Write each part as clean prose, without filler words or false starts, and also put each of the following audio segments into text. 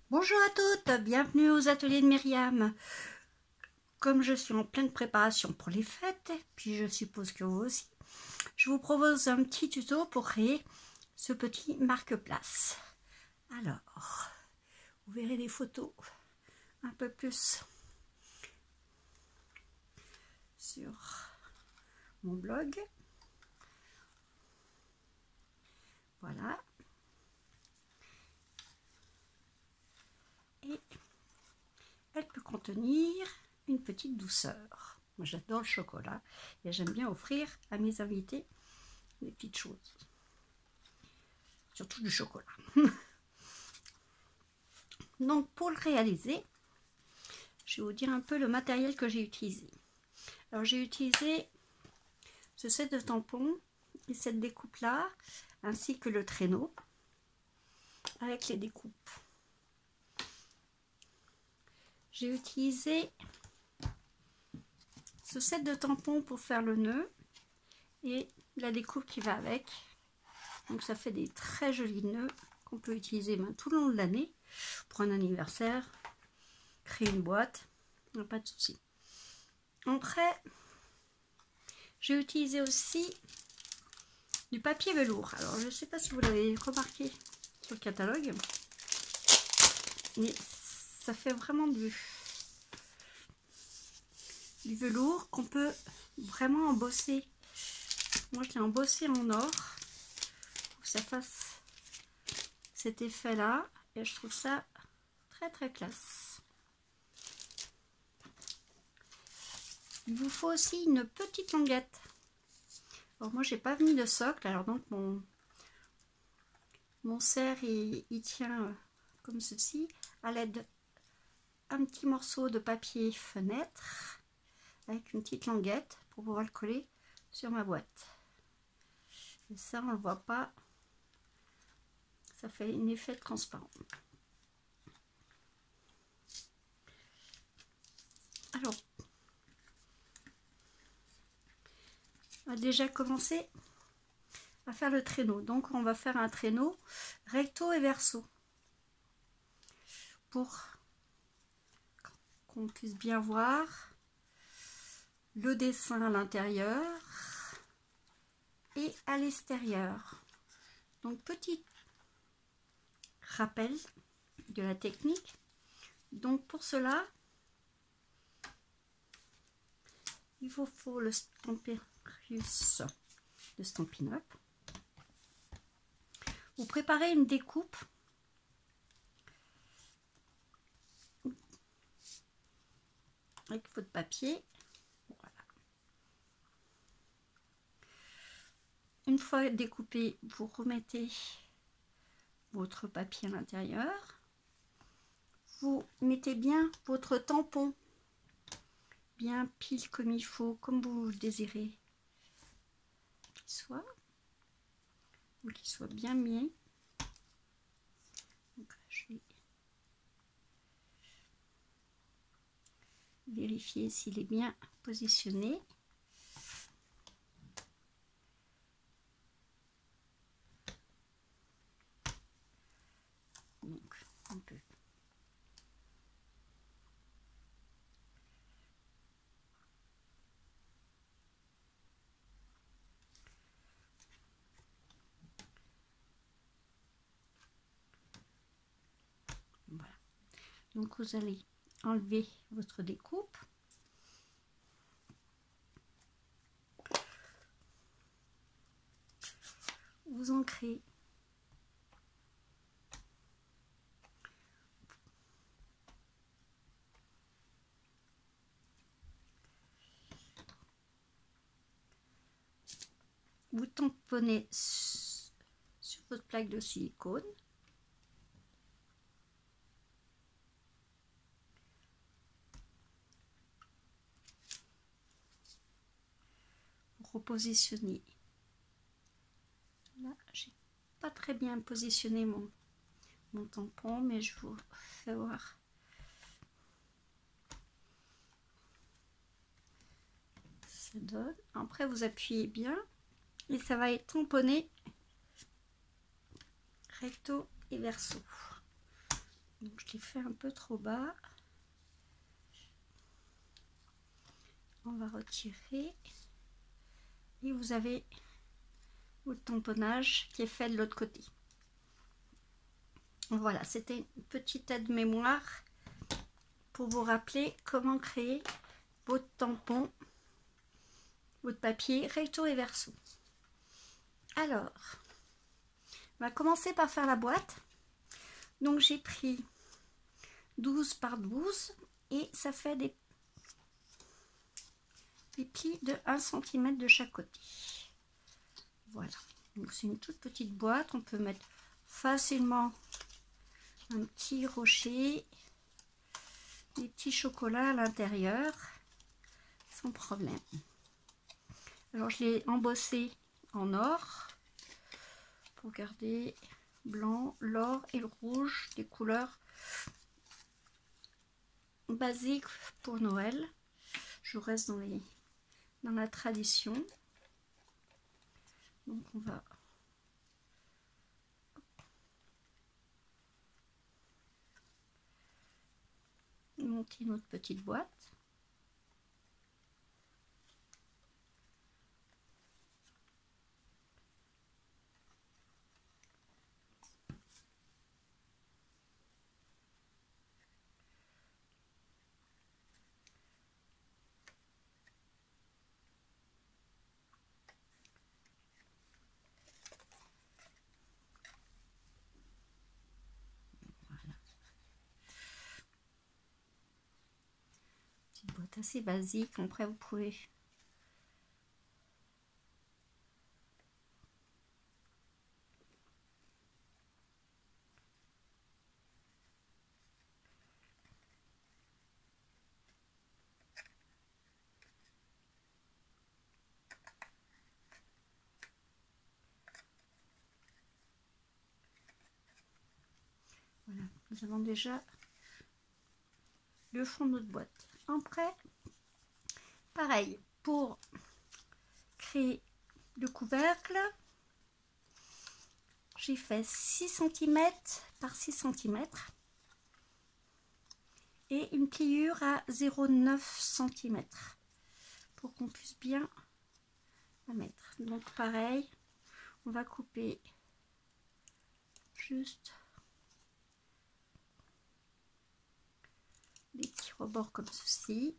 Bonjour à toutes, bienvenue aux ateliers de Myriam. Comme je suis en pleine préparation pour les fêtes, puis je suppose que vous aussi, je vous propose un petit tuto pour créer ce petit marque-place. Alors, vous verrez des photos un peu plus sur mon blog. Voilà. Et elle peut contenir une petite douceur. Moi j'adore le chocolat et j'aime bien offrir à mes invités des petites choses. Surtout du chocolat. Donc pour le réaliser, je vais vous dire un peu le matériel que j'ai utilisé. Alors j'ai utilisé ce set de tampons et cette découpe là, ainsi que le traîneau avec les découpes. J'ai utilisé ce set de tampons pour faire le nœud et la découpe qui va avec. Donc ça fait des très jolis nœuds qu'on peut utiliser tout le long de l'année pour un anniversaire, créer une boîte, pas de souci. Après, j'ai utilisé aussi du papier velours. Alors je ne sais pas si vous l'avez remarqué sur le catalogue, mais ça fait vraiment du velours qu'on peut vraiment embosser. Moi je l'ai embossé en or pour que ça fasse cet effet là et je trouve ça très classe. Il vous faut aussi une petite languette. Alors moi j'ai pas mis de socle, alors donc mon serre il tient comme ceci à l'aide d'un petit morceau de papier fenêtre avec une petite languette pour pouvoir le coller sur ma boîte. Et ça on le voit pas, ça fait un effet transparent. Alors on va déjà commencer à faire le traîneau. Donc on va faire un traîneau recto et verso pour qu'on puisse bien voir le dessin à l'intérieur et à l'extérieur. Donc petit rappel de la technique. Donc pour cela il vous faut le Stamparius de Stampin' Up. Vous préparez une découpe avec votre papier. Voilà. Une fois découpé, vous remettez votre papier à l'intérieur. Vous mettez bien votre tampon, bien pile comme il faut, comme vous désirez qu'il soit. Donc qu'il soit bien mis. Donc, je vais vérifier s'il est bien positionné. Donc on peut voilà. Donc vous allez enlever votre découpe. Vous ancrez vous tamponnez sur votre plaque de silicone. Vous repositionnez. Là, j'ai pas très bien positionné mon tampon, mais je vous fais voir. Ça donne. Après, vous appuyez bien et ça va être tamponné recto et verso. Donc je l'ai fait un peu trop bas. On va retirer. Et vous avez votre tamponnage qui est fait de l'autre côté. Voilà, c'était une petite aide-mémoire pour vous rappeler comment créer votre tampon, votre papier recto et verso. Alors, on va commencer par faire la boîte. Donc j'ai pris 12 par 12 et ça fait des plis de 1 cm de chaque côté. Voilà, donc c'est une toute petite boîte, on peut mettre facilement un petit rocher, des petits chocolats à l'intérieur, sans problème. Alors je l'ai embossé en or pour garder blanc, l'or et le rouge, des couleurs basiques pour Noël. Je reste dans la tradition. Donc on va monter notre petite boîte. Petite boîte assez basique. Après vous pouvez voilà, nous avons déjà le fond de notre boîte. Après, pareil, pour créer le couvercle, j'ai fait 6 cm par 6 cm et une pliure à 0,9 cm pour qu'on puisse bien la mettre. Donc pareil, on va couper juste des petits rebords comme ceci.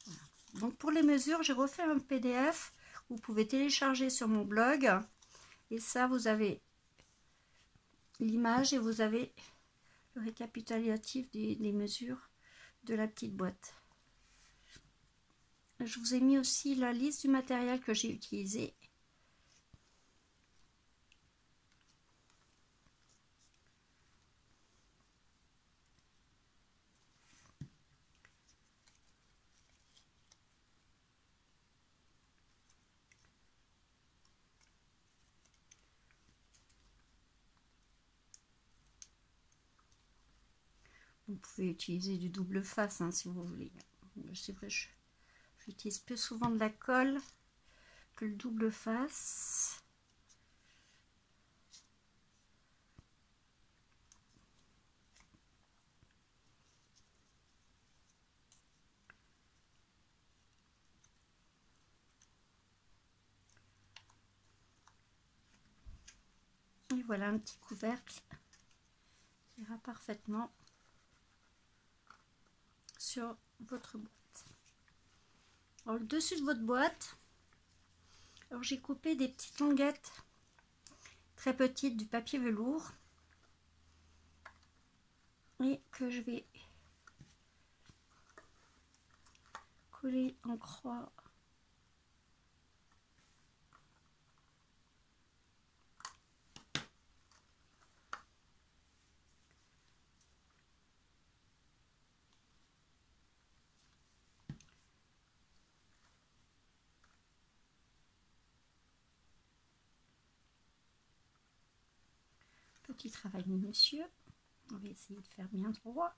Voilà. Donc pour les mesures, j'ai refait un PDF. Vous pouvez télécharger sur mon blog. Et ça, vous avez l'image et vous avez le récapitulatif des mesures de la petite boîte. Je vous ai mis aussi la liste du matériel que j'ai utilisé. Vous pouvez utiliser du double face hein, si vous voulez. C'est vrai, j'utilise plus souvent de la colle que le double face. Et voilà un petit couvercle qui ira parfaitement sur votre boîte. Alors, le dessus de votre boîte, alors j'ai coupé des petites languettes très petites du papier velours et que je vais coller en croix. Petit travail minutieux. On va essayer de faire bien droit.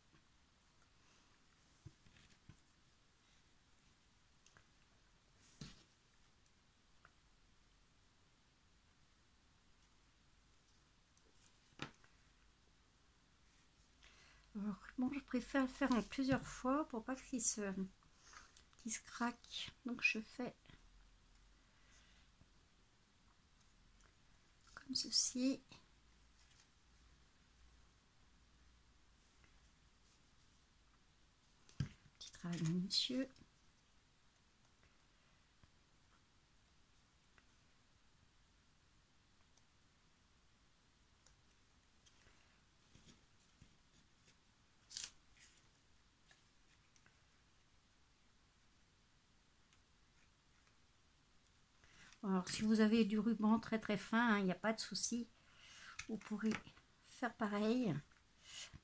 Alors, bon, je préfère le faire en plusieurs fois pour pas qu'il se craque. Donc je fais comme ceci. Petit travail minutieux. Alors si vous avez du ruban très très fin, il n'y a pas de souci, vous pourrez faire pareil.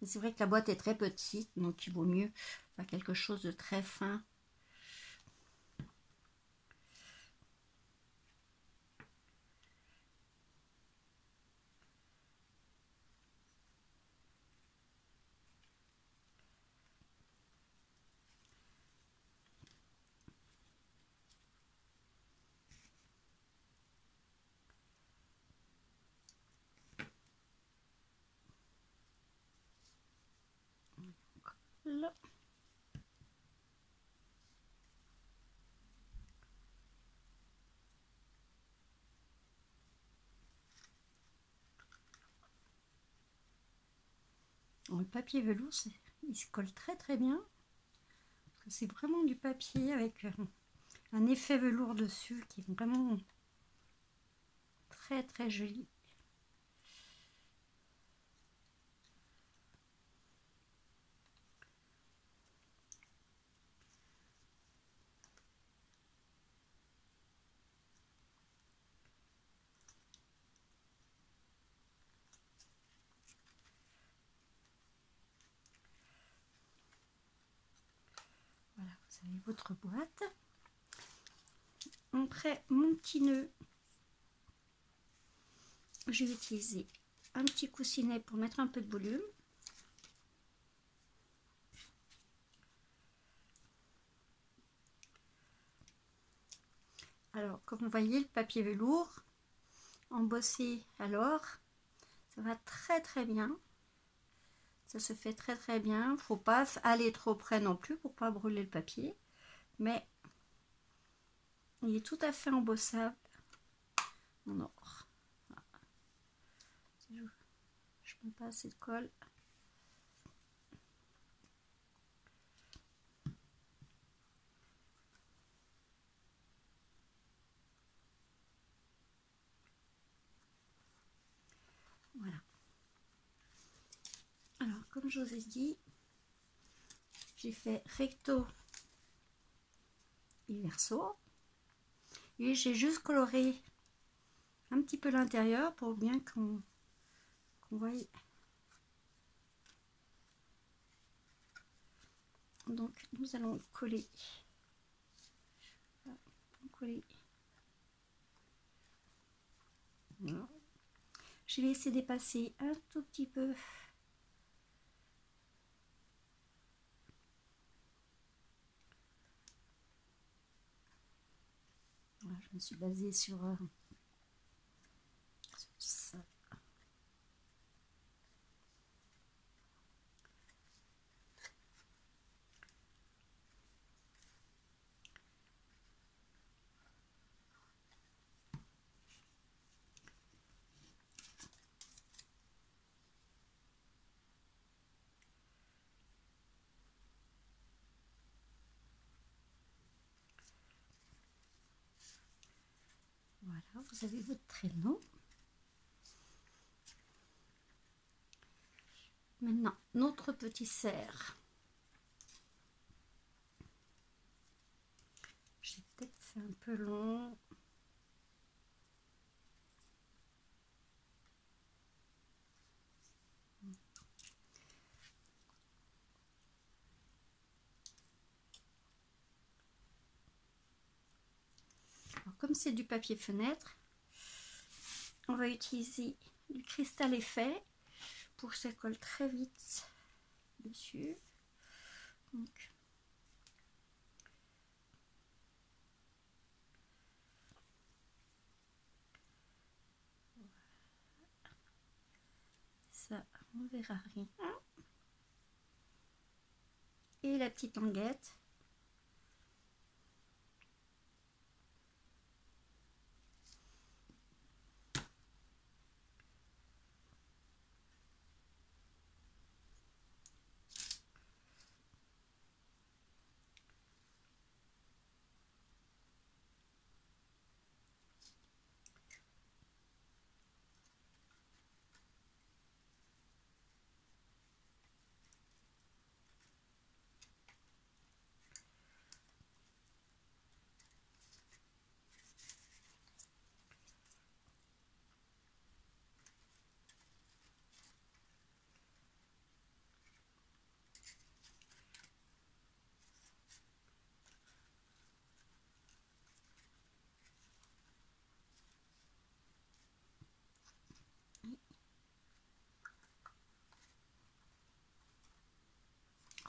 Mais c'est vrai que la boîte est très petite, donc il vaut mieux faire quelque chose de très fin. Là. Le papier velours, il se colle très très bien. C'est vraiment du papier avec un effet velours dessus qui est vraiment très très joli. Voilà, vous avez votre boîte. Après mon petit nœud, je vais utiliser un petit coussinet pour mettre un peu de volume. Alors, comme vous voyez, le papier velours embossé à l'or, ça va très très bien. Ça se fait très très bien. Faut pas aller trop près non plus pour pas brûler le papier. Mais il est tout à fait embossable en or. Voilà. Je mets pas assez de colle. Voilà. Alors, comme je vous ai dit, j'ai fait recto et verso. Et j'ai juste coloré un petit peu l'intérieur pour bien qu'on voit. Donc, nous allons coller. Voilà, coller. Voilà. Je vais laisser dépasser un tout petit peu. Voilà, je me suis basée sur ça. Voilà, vous avez votre traîneau. Maintenant, notre petit cerf. J'ai peut-être fait un peu long. Alors, comme c'est du papier fenêtre, on va utiliser du cristal effet pour que ça colle très vite dessus. Donc, ça, on verra rien. et la petite languette.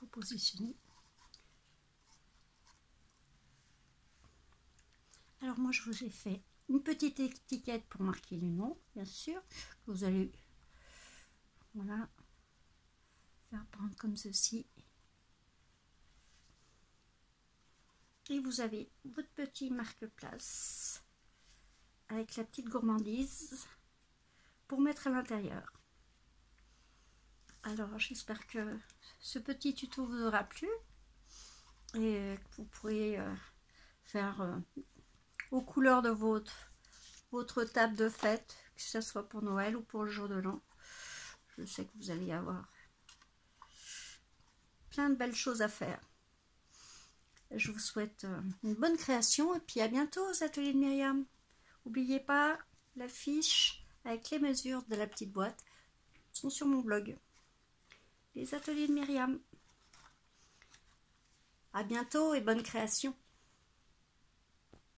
Repositionner. Alors moi je vous ai fait une petite étiquette pour marquer les noms, bien sûr. Vous allez, voilà, faire prendre comme ceci. Et vous avez votre petit marque-place avec la petite gourmandise pour mettre à l'intérieur. Alors j'espère que ce petit tuto vous aura plu et que vous pourrez faire aux couleurs de votre table de fête, que ce soit pour Noël ou pour le jour de l'an. Je sais que vous allez avoir plein de belles choses à faire. Je vous souhaite une bonne création et puis à bientôt aux ateliers de Myriam. N'oubliez pas, la fiche avec les mesures de la petite boîte sont sur mon blog. Les ateliers de Myriam. À bientôt et bonne création.